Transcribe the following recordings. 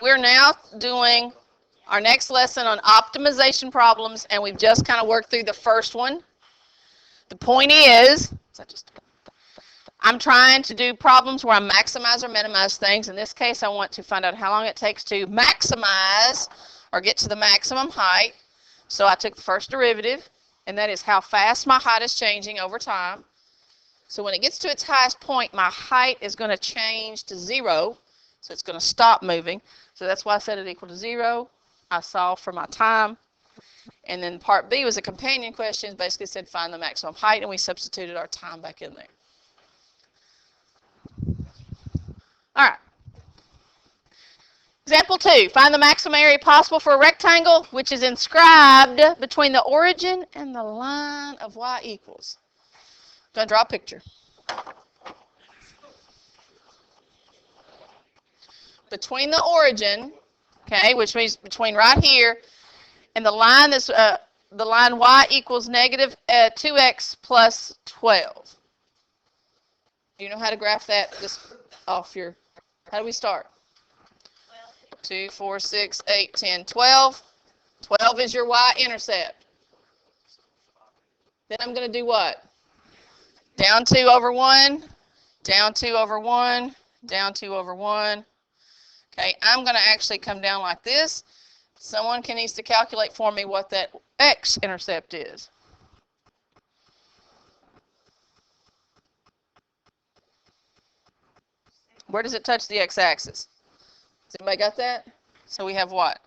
We're now doing our next lesson on optimization problems, and we've just kind of worked through the first one. The point is, I'm trying to do problems where I maximize or minimize things. In this case, I want to find out how long it takes to maximize or get to the maximum height. So I took the first derivative, and that is how fast my height is changing over time. So when it gets to its highest point, my height is going to change to 0. So it's going to stop moving. So that's why I set it equal to 0. I solved for my time. And then part B was a companion question. Basically said find the maximum height, and we substituted our time back in there. All right. Example 2. Find the maximum area possible for a rectangle which is inscribed between the origin and the line of y equals. I'm going to draw a picture. Between the origin, okay, which means between right here, and the line that's the line y equals negative 2x plus 12. Do you know how to graph that? Just off your, how do we start? 2, 4, 6, 8, 10, 12. 12 is your y-intercept. Then I'm going to do what? Down 2 over 1, down 2 over 1, down 2 over 1. Okay, I'm going to actually come down like this. Someone needs to calculate for me what that x-intercept is. Where does it touch the x-axis? Has anybody got that? So we have what?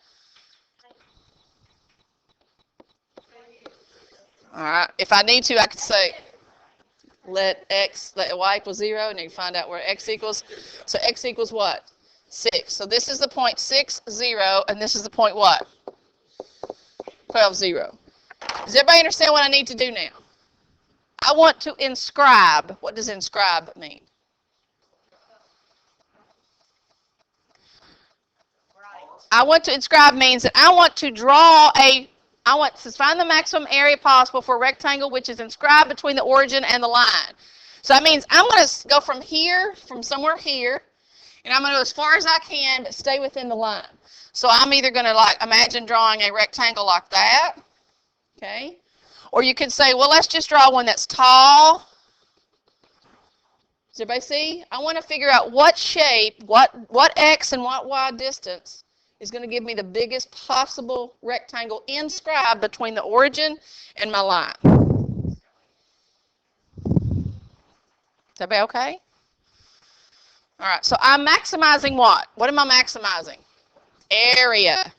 All right. If I need to, I could say let y equal 0, and you can find out where x equals. So x equals what? 6. So this is the point 6, 0, and this is the point what? 12, 0. Does everybody understand what I need to do now? I want to inscribe. What does inscribe mean? I want to inscribe means that I want to draw I want to find the maximum area possible for a rectangle which is inscribed between the origin and the line. So that means I'm going to go from here, from somewhere here, and I'm going to go as far as I can, but stay within the line. So I'm either going to imagine drawing a rectangle like that, okay? Or you could say, well, let's just draw one that's tall. Does everybody see? I want to figure out what shape, what x and what y distance is going to give me the biggest possible rectangle inscribed between the origin and my line. Is everybody okay? All right, so I'm maximizing what? What am I maximizing? Area.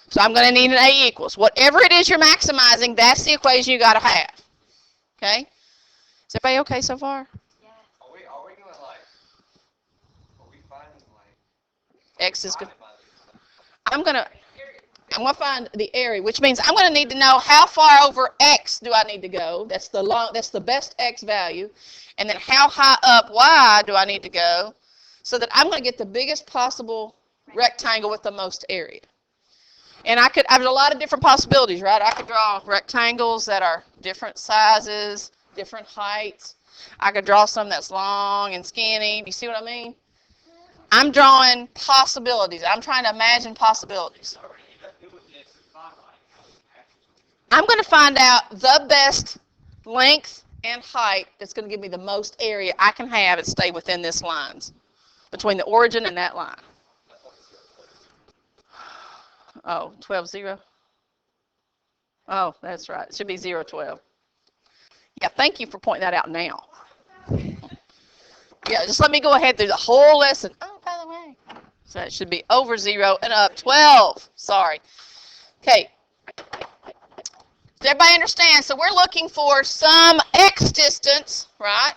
So I'm going to need an A equals. Whatever it is you're maximizing, that's the equation you got to have. Okay? Is everybody okay so far? Yeah. Are we going to are we finding X is good. I'm going to find the area, which means I'm going to need to know how far over x do I need to go. That's the best x value. And then how high up y do I need to go so that I'm going to get the biggest possible rectangle with the most area. And I have a lot of different possibilities, right? I could draw rectangles that are different sizes, different heights. I could draw some that's long and skinny. You see what I mean? I'm drawing possibilities. I'm trying to imagine possibilities. I'm going to find out the best length and height that's going to give me the most area I can have and stay within this lines, between the origin and that line. Oh, 12, 0. Oh, that's right. It should be 0, 12. Yeah, thank you for pointing that out now. Yeah, just let me go ahead through the whole lesson. Oh, by the way. So it should be over 0 and up 12. Sorry. Okay. Does everybody understand? So we're looking for some x distance, right?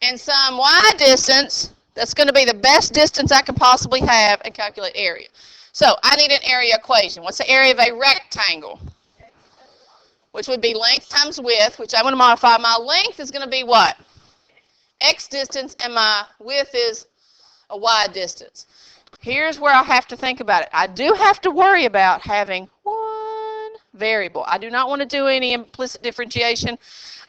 And some y distance that's going to be the best distance I can possibly have and calculate area. So I need an area equation. What's the area of a rectangle? Which would be length times width, which I'm going to modify. My length is going to be what? X distance, and my width is a y distance. Here's where I have to think about it. I do have to worry about having one variable. I do not want to do any implicit differentiation.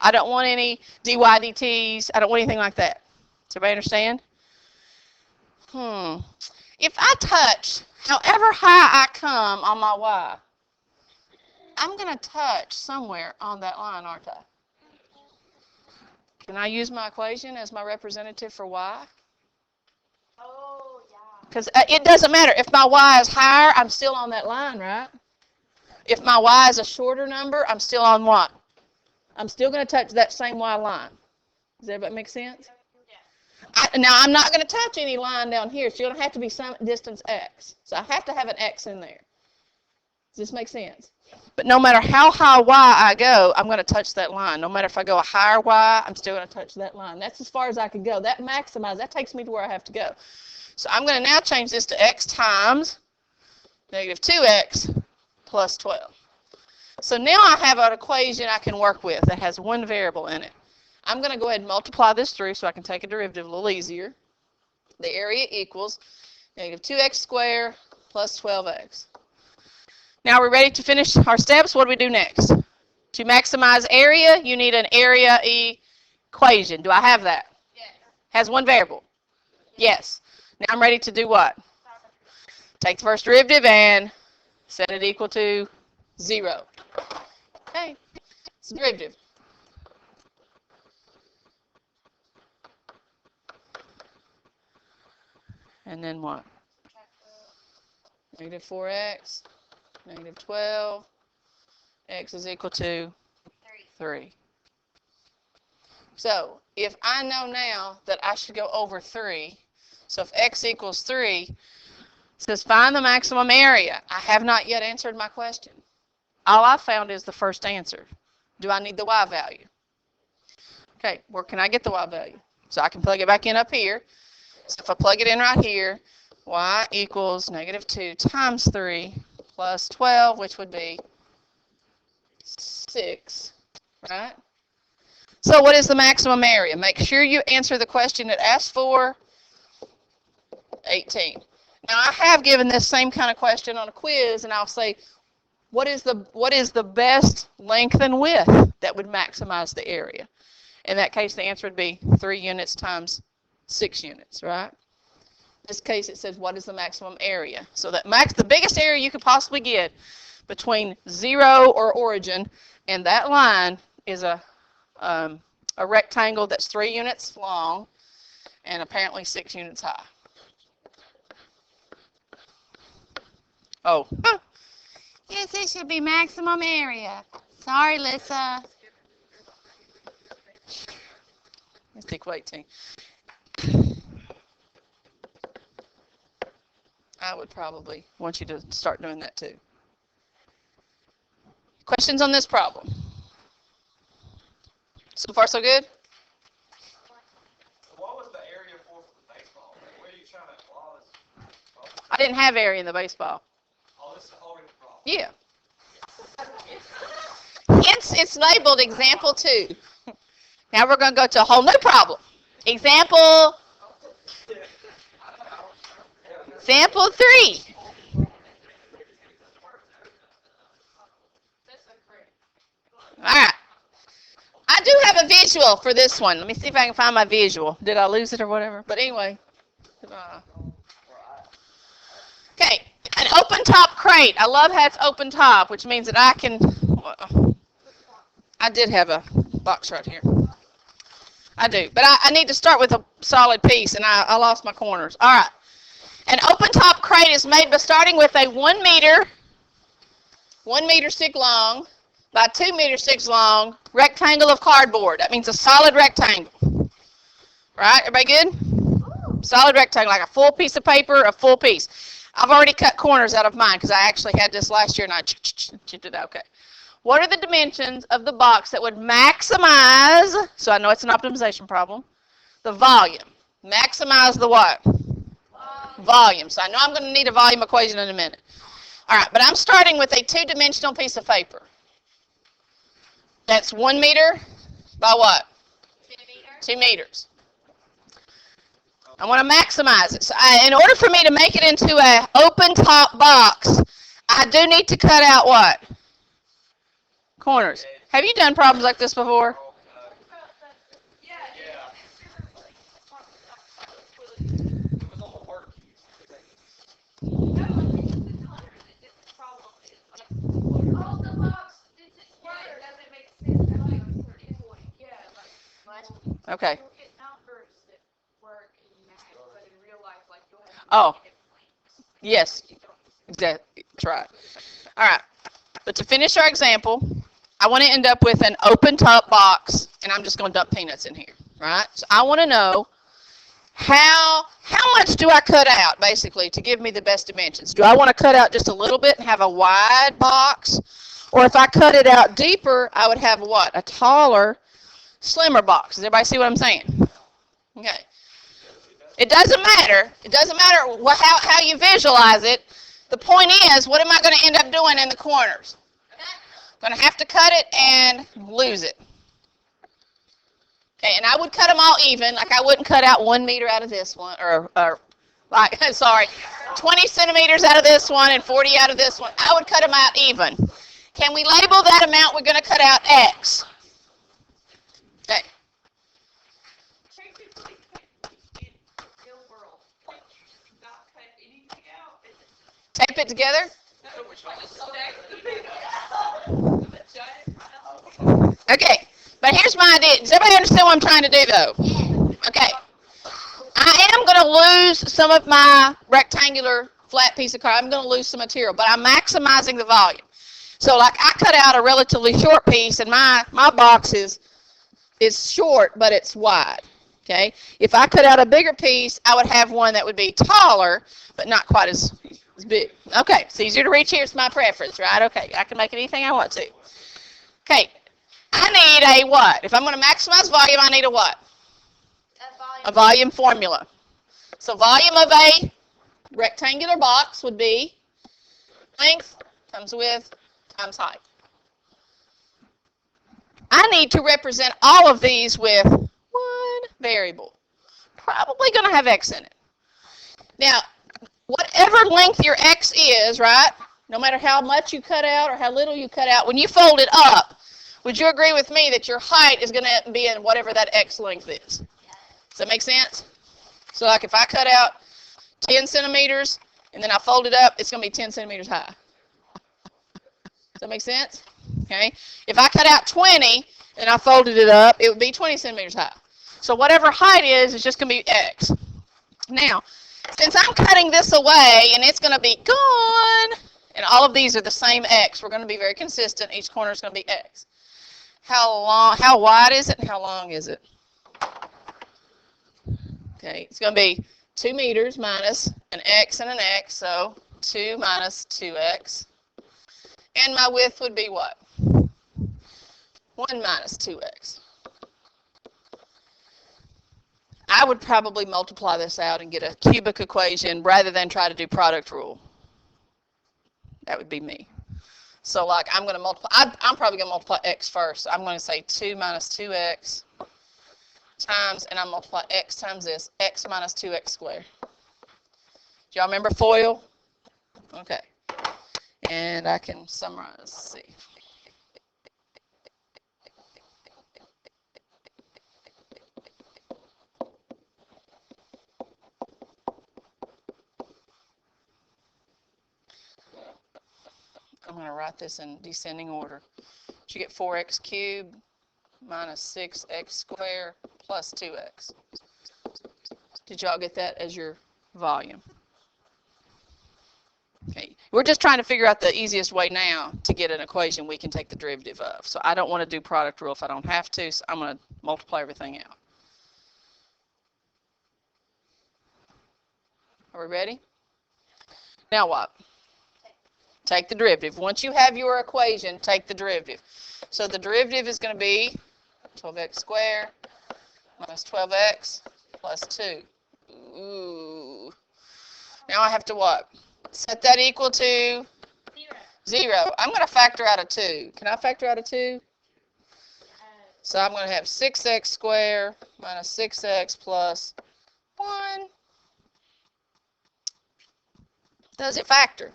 I don't want any dy dt's. I don't want anything like that. Does everybody understand? If I touch, however high I come on my y, I'm going to touch somewhere on that line, aren't I? Can I use my equation as my representative for y? Oh, yeah. Because it doesn't matter. If my y is higher, I'm still on that line, right? If my y is a shorter number, I'm still on what? I'm still going to touch that same y line. Does everybody make sense? Now, I'm not going to touch any line down here, so you're going to have to be some distance x. So I have to have an x in there. Does this make sense? But no matter how high y I go, I'm going to touch that line. No matter if I go a higher y, I'm still going to touch that line. That's as far as I can go. That maximizes, that takes me to where I have to go. So I'm going to now change this to x times negative 2x plus 12. So now I have an equation I can work with that has one variable in it. I'm going to go ahead and multiply this through so I can take a derivative a little easier. The area equals negative 2x squared plus 12x. Now we're ready to finish our steps. What do we do next? To maximize area, you need an area equation. Do I have that? Yes. Has one variable? Yes. Now I'm ready to do what? Take the first derivative and set it equal to 0. Okay. It's a derivative. And then what? Negative 4x, negative 12, x is equal to 3. So if I know now that I should go over 3, so if x equals 3, it says find the maximum area. I have not yet answered my question. All I found is the first answer. Do I need the y value? Okay, where can I get the y value? So I can plug it back in up here. So if I plug it in right here, y equals negative 2 times 3 plus 12, which would be 6, right? So what is the maximum area? Make sure you answer the question it asks for, 18. Now I have given this same kind of question on a quiz, and I'll say, what is the best length and width that would maximize the area? In that case, the answer would be 3 units times 6 units, right? In this case, it says, what is the maximum area? So that the biggest area you could possibly get between 0 or origin and that line is a rectangle that's 3 units long and apparently 6 units high. Oh. Yes, it should be maximum area. Sorry, Lisa. Let's equal 18. I would probably want you to start doing that too. Questions on this problem? So far, so good? What was the area for the baseball? What are you trying to draw this? I didn't have area in the baseball. Oh, this is already the problem. Yeah. Hence, it's labeled example 2. Now we're going to go to a whole new problem. Example 3. All right. I do have a visual for this one. Let me see if I can find my visual. Did I lose it or whatever? But anyway. Okay. An open top crate. I love how it's open top, which means that I can... I did have a box right here. I do. But I need to start with a solid piece, and I lost my corners. All right. An open top crate is made by starting with a 1 meter stick long by 2 meter sticks long rectangle of cardboard. That means a solid rectangle. Right? Everybody good? Solid rectangle, like a full piece of paper, a full piece. I've already cut corners out of mine because I actually had this last year and I chipped it out. Okay. What are the dimensions of the box that would maximize, so I know it's an optimization problem, the volume? Maximize the what? Volume. So I know I'm going to need a volume equation in a minute. All right, but I'm starting with a 2-dimensional piece of paper. That's 1 meter by what? 2 meters. I want to maximize it. So in order for me to make it into an open top box, I do need to cut out what? Corners. Have you done problems like this before? Okay. You'll get numbers that work in math, but in real life, like you'll have Oh. negative points. Yes. Exactly. That's right. All right. But to finish our example, I want to end up with an open top box, and I'm just going to dump peanuts in here, right? So I want to know how much do I cut out, basically, to give me the best dimensions? Do I want to cut out just a little bit and have a wide box? Or if I cut it out deeper, I would have what? A taller, slimmer box. Does everybody see what I'm saying? Okay. It doesn't matter. It doesn't matter how you visualize it. The point is, what am I going to end up doing in the corners? I'm going to have to cut it and lose it. Okay, and I would cut them all even. Like I wouldn't cut out 1 meter out of this one, or like, sorry, 20 centimeters out of this one and 40 out of this one. I would cut them out even. Can we label that amount we're going to cut out X? Okay. Tape it together? Okay, but here's my idea. Does everybody understand what I'm trying to do, though? Okay. I am going to lose some of my rectangular flat piece of card. I'm going to lose some material, but I'm maximizing the volume. So, like, I cut out a relatively short piece, and my box is short, but it's wide. Okay? If I cut out a bigger piece, I would have one that would be taller, but not quite as big. Okay, it's easier to reach here. It's my preference, right? Okay, I can make it anything I want to. Okay, I need a what? If I'm going to maximize volume, I need a what? A volume formula. So volume of a rectangular box would be length times width times height. I need to represent all of these with one variable. Probably going to have x in it. Now, whatever length your x is, right, no matter how much you cut out or how little you cut out, when you fold it up, would you agree with me that your height is going to be in whatever that x length is? Does that make sense? So like if I cut out 10 centimeters and then I fold it up, it's going to be 10 centimeters high. Does that make sense? Okay. If I cut out 20 and I folded it up, it would be 20 centimeters high. So whatever height is, it's just going to be x. Now, since I'm cutting this away and it's going to be gone, and all of these are the same x, we're going to be very consistent. Each corner is going to be x. How wide is it and how long is it? Okay, it's going to be 2 meters minus an x and an x, so 2 minus 2x. And my width would be what? 1 minus 2x. I would probably multiply this out and get a cubic equation rather than try to do product rule. That would be me. So like I'm going to multiply, I'm probably going to multiply x first. I'm going to say 2 minus 2x times, and I multiply x times this, x minus 2x squared. Do y'all remember FOIL? Okay. And I can summarize, let's see. I'm going to write this in descending order. You get 4x cubed minus 6x squared plus 2x. Did y'all get that as your volume? Okay. We're just trying to figure out the easiest way now to get an equation we can take the derivative of. So I don't want to do product rule if I don't have to, so I'm going to multiply everything out. Are we ready? Now what? Take the derivative. Once you have your equation, take the derivative. So the derivative is going to be 12x squared minus 12x plus 2. Ooh. Now I have to what? Set that equal to 0. I'm going to factor out a 2. Can I factor out a 2? So I'm going to have 6x squared minus 6x plus 1. Does it factor?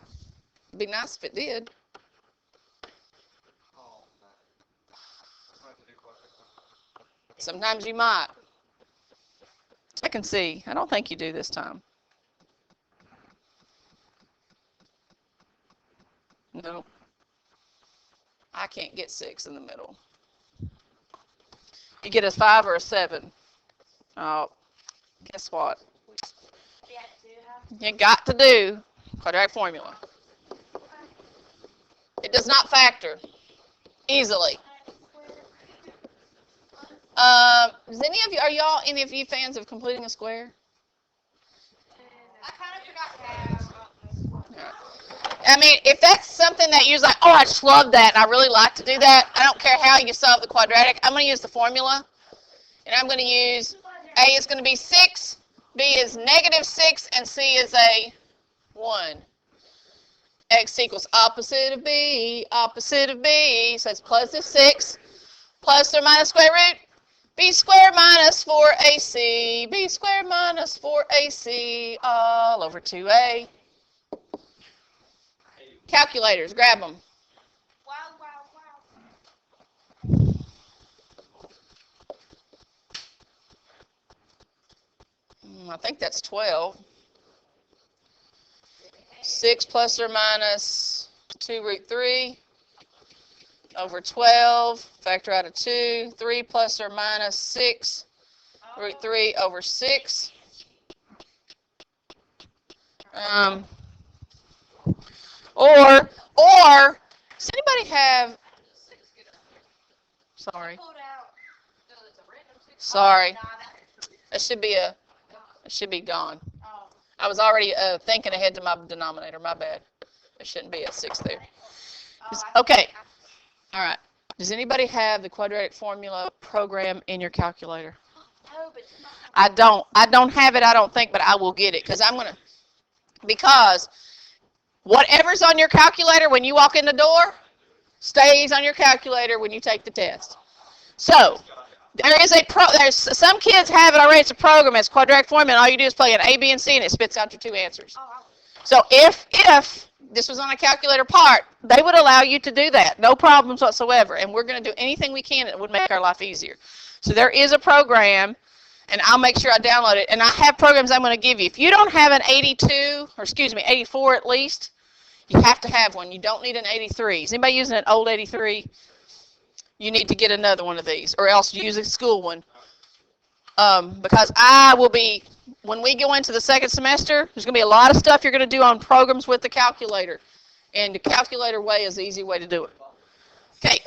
It'd be nice if it did. Sometimes you might. Check and see. I don't think you do this time. No. I can't get 6 in the middle. You get a 5 or a 7. Oh, guess what? You got to do quadratic formula. It does not factor easily. Does any of you fans of completing a square? I kind of forgot to have. I mean, if that's something that you're like, oh, I just love that, and I really like to do that, I don't care how you solve the quadratic, I'm going to use the formula, and I'm going to use A is going to be 6, B is -6, and C is a 1. X equals opposite of B, so it's plus the 6, plus or minus square root, B squared minus 4AC, B squared minus 4AC, all over 2A. Calculators, grab them. Wow. I think that's 12. 6 plus or minus 2 root 3 over 12. Factor out of 2. 3 plus or minus 6 root 3 over 6. Or, does anybody have, sorry, it should be gone. I was already thinking ahead to my denominator, my bad. There shouldn't be a 6 there. Okay, all right. Does anybody have the quadratic formula program in your calculator? I don't have it, I don't think, but I will get it, because whatever's on your calculator when you walk in the door stays on your calculator when you take the test. So there's some kids have it already. It's a program. It's quadratic formula. And all you do is plug in A, B, and C, and it spits out your 2 answers. So if this was on a calculator part, they would allow you to do that. No problems whatsoever. And we're going to do anything we can that would make our life easier. So there is a program, and I'll make sure I download it. And I have programs I'm going to give you. If you don't have an 84 at least, you have to have one. You don't need an 83. Is anybody using an old 83? You need to get another one of these, or else use a school one. Because when we go into the second semester, there's going to be a lot of stuff you're going to do on programs with the calculator. And the calculator way is the easy way to do it. Okay.